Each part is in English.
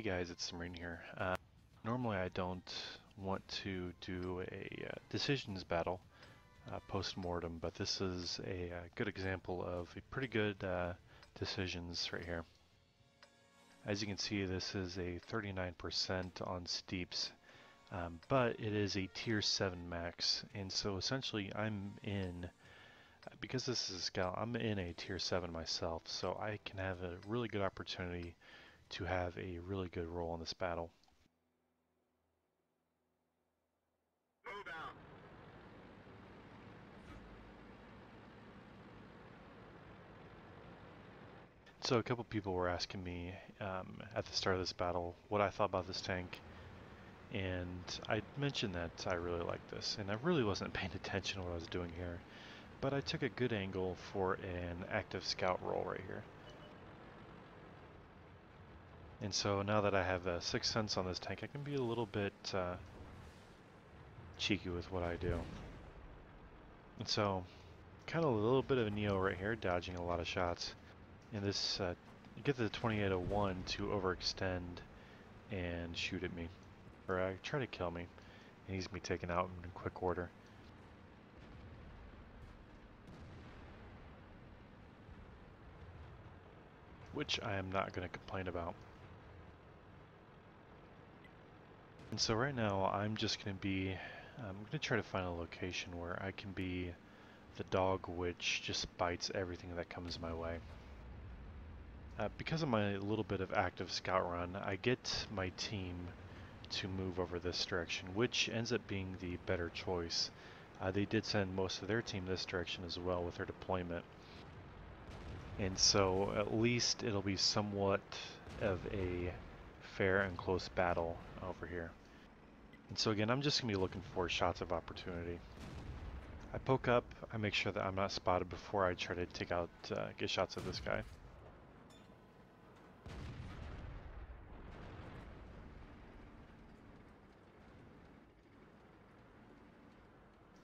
Hey guys, it's Marine here. Normally I don't want to do a decisions battle post-mortem, but this is a good example of a pretty good decisions right here. As you can see, this is a 39% on steeps, but it is a tier 7 max, and so essentially because this is a scout, I'm in a tier 7 myself, so I can have a really good opportunity to have a really good role in this battle. Move out. So a couple people were asking me at the start of this battle what I thought about this tank, and I mentioned that I really liked this, and I really wasn't paying attention to what I was doing here, but I took a good angle for an active scout role right here. And so now that I have a sixth sense on this tank, I can be a little bit cheeky with what I do. And so, kind of a little bit of a Neo right here, dodging a lot of shots. And this, you get the 2801 to overextend and shoot at me, or try to kill me. And he's gonna be taken out in quick order. Which I am not going to complain about. And so right now I'm just going to try to find a location where I can be the dog which just bites everything that comes my way. Because of my little bit of active scout run, I get my team to move over this direction, which ends up being the better choice. They did send most of their team this direction as well with their deployment. And so at least it'll be somewhat of a fair and close battle over here. And so again, I'm just going to be looking for shots of opportunity. I poke up, I make sure that I'm not spotted before I try to get shots of this guy.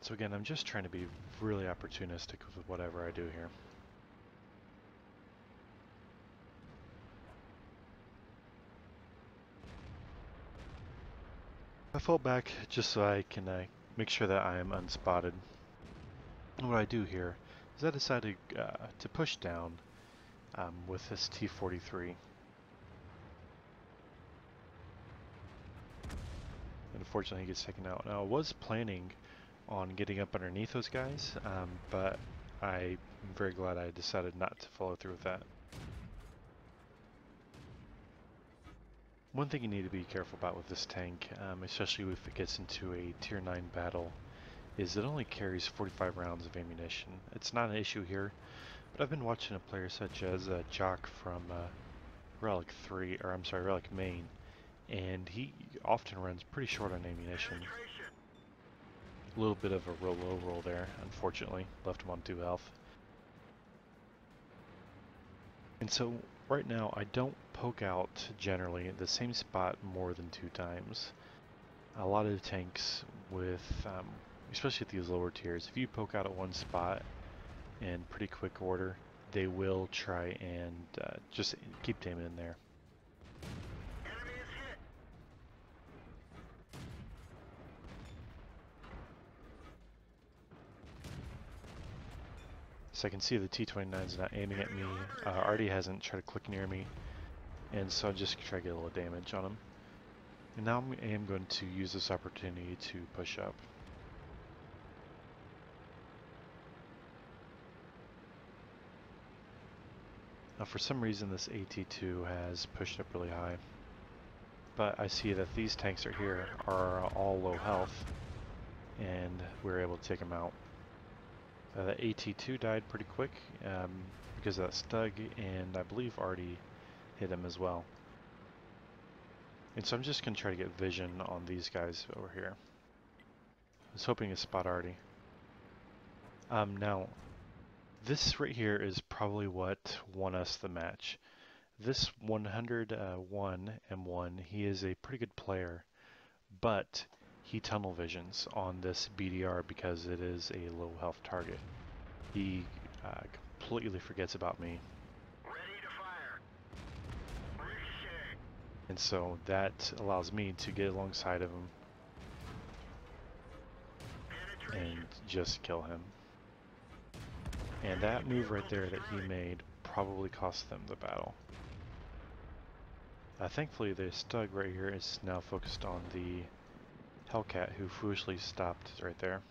So again, I'm just trying to be really opportunistic with whatever I do here. I fall back just so I can make sure that I am unspotted. And what I do here is I decide to push down with this T43. Unfortunately, he gets taken out. Now, I was planning on getting up underneath those guys, but I'm very glad I decided not to follow through with that. One thing you need to be careful about with this tank, especially if it gets into a tier 9 battle, is it only carries 45 rounds of ammunition. It's not an issue here, but I've been watching a player such as Jock from Relic Main, and he often runs pretty short on ammunition. A little bit of a low roll there, unfortunately, left him on 2 health. And so right now I don't poke out generally the same spot more than 2 times. A lot of the tanks with, especially at these lower tiers, if you poke out at one spot in pretty quick order, they will try and just keep aiming in there. So I can see the T-29 is not aiming at me. Artie hasn't tried to click near me, and so I just try to get a little damage on him. And now I am going to use this opportunity to push up. Now for some reason this AT2 has pushed up really high, but I see that these tanks right here are all low health, and we're able to take them out. The AT2 died pretty quick because of that stug, and I believe Artie hit him as well. And so I'm just going to try to get vision on these guys over here. I was hoping to spot Artie. Now, this right here is probably what won us the match. This 101 M1, he is a pretty good player, but he tunnel visions on this BDR because it is a low health target. He completely forgets about me. Ready to fire. Ricochet. And so that allows me to get alongside of him and just kill him. And that move right there that he made probably cost them the battle. Thankfully, the Stug right here is now focused on the Hellcat, who foolishly stopped right there.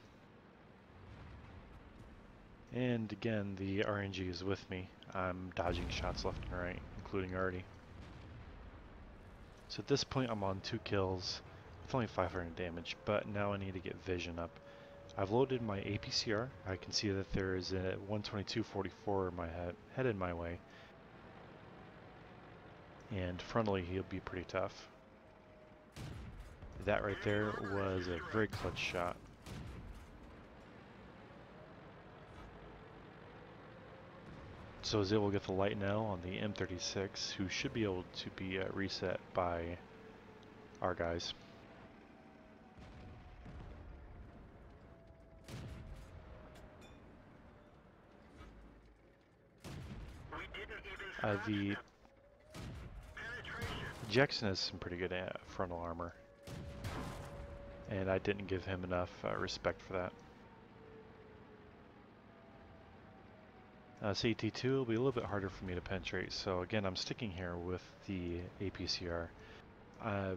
And again, the RNG is with me. I'm dodging shots left and right, including Artie. So at this point, I'm on 2 kills with only 500 damage, but now I need to get vision up. I've loaded my APCR. I can see that there is a 122.44 in my headed my way. And frontally, he'll be pretty tough. That right there was a very clutch shot. So I was able to get the light now on the M36, who should be able to be reset by our guys. The Jackson has some pretty good frontal armor, and I didn't give him enough respect for that. CT2 will be a little bit harder for me to penetrate, so again I'm sticking here with the APCR.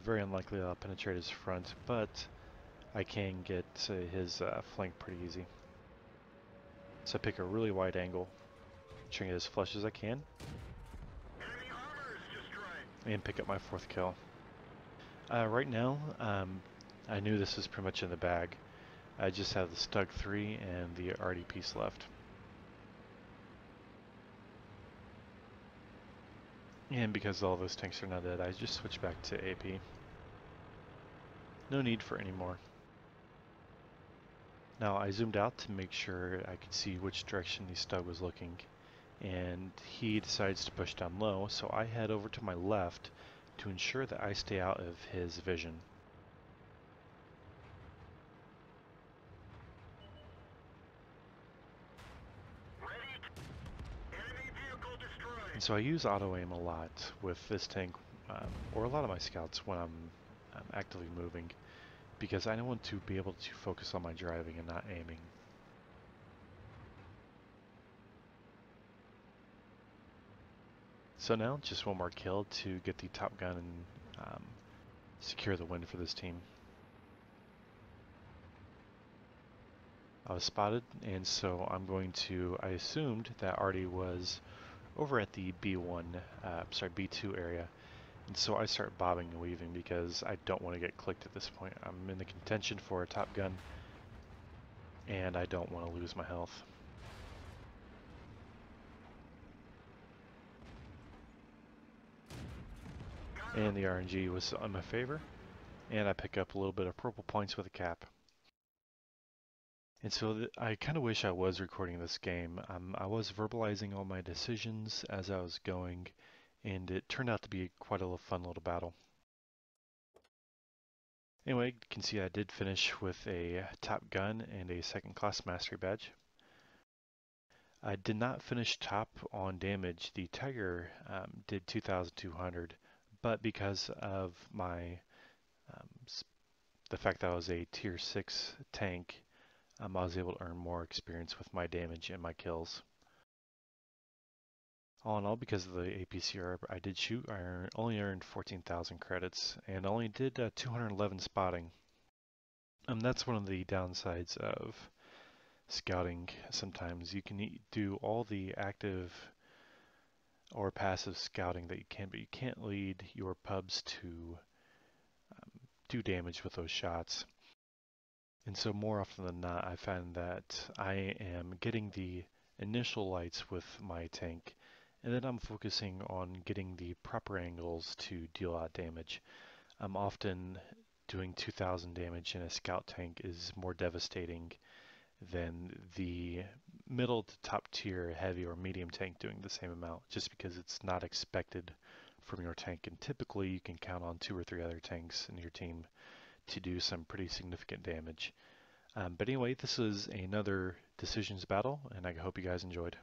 Very unlikely I'll penetrate his front, but I can get his flank pretty easy. So I pick a really wide angle, try to get as flush as I can, and pick up my 4th kill. Right now, I knew this was pretty much in the bag. I just have the Stug 3 and the RD piece left. And because all those tanks are now dead, I just switched back to AP. No need for any more. Now I zoomed out to make sure I could see which direction the Stug was looking, and he decides to push down low, so I head over to my left to ensure that I stay out of his vision. And so I use auto aim a lot with this tank, or a lot of my scouts when I'm actively moving, because I want to be able to focus on my driving and not aiming. So now just one more kill to get the top gun and secure the win for this team. I was spotted, and so I'm going to, I assumed that Artie was over at the B2 area, and so I start bobbing and weaving because I don't want to get clicked at this point. I'm in the contention for a top gun, and I don't want to lose my health. And the RNG was in my favor, and I pick up a little bit of purple points with a cap. And so I kind of wish I was recording this game. I was verbalizing all my decisions as I was going, and it turned out to be quite a fun little battle. Anyway, you can see I did finish with a top gun and a 2nd class mastery badge. I did not finish top on damage. The Tiger did 2,200, but because of my the fact that I was a tier 6 tank, I was able to earn more experience with my damage and my kills. All in all, because of the APCR I did shoot, I only earned 14,000 credits and only did 211 spotting. That's one of the downsides of scouting. Sometimes you can do all the active or passive scouting that you can, but you can't lead your pubs to do damage with those shots. And so more often than not, I find that I am getting the initial lights with my tank, and then I'm focusing on getting the proper angles to deal out damage. I'm often doing 2,000 damage in a scout tank is more devastating than the middle to top tier heavy or medium tank doing the same amount, just because it's not expected from your tank, and typically you can count on 2 or 3 other tanks in your team to do some pretty significant damage. But anyway, this is another decisions battle, and I hope you guys enjoyed.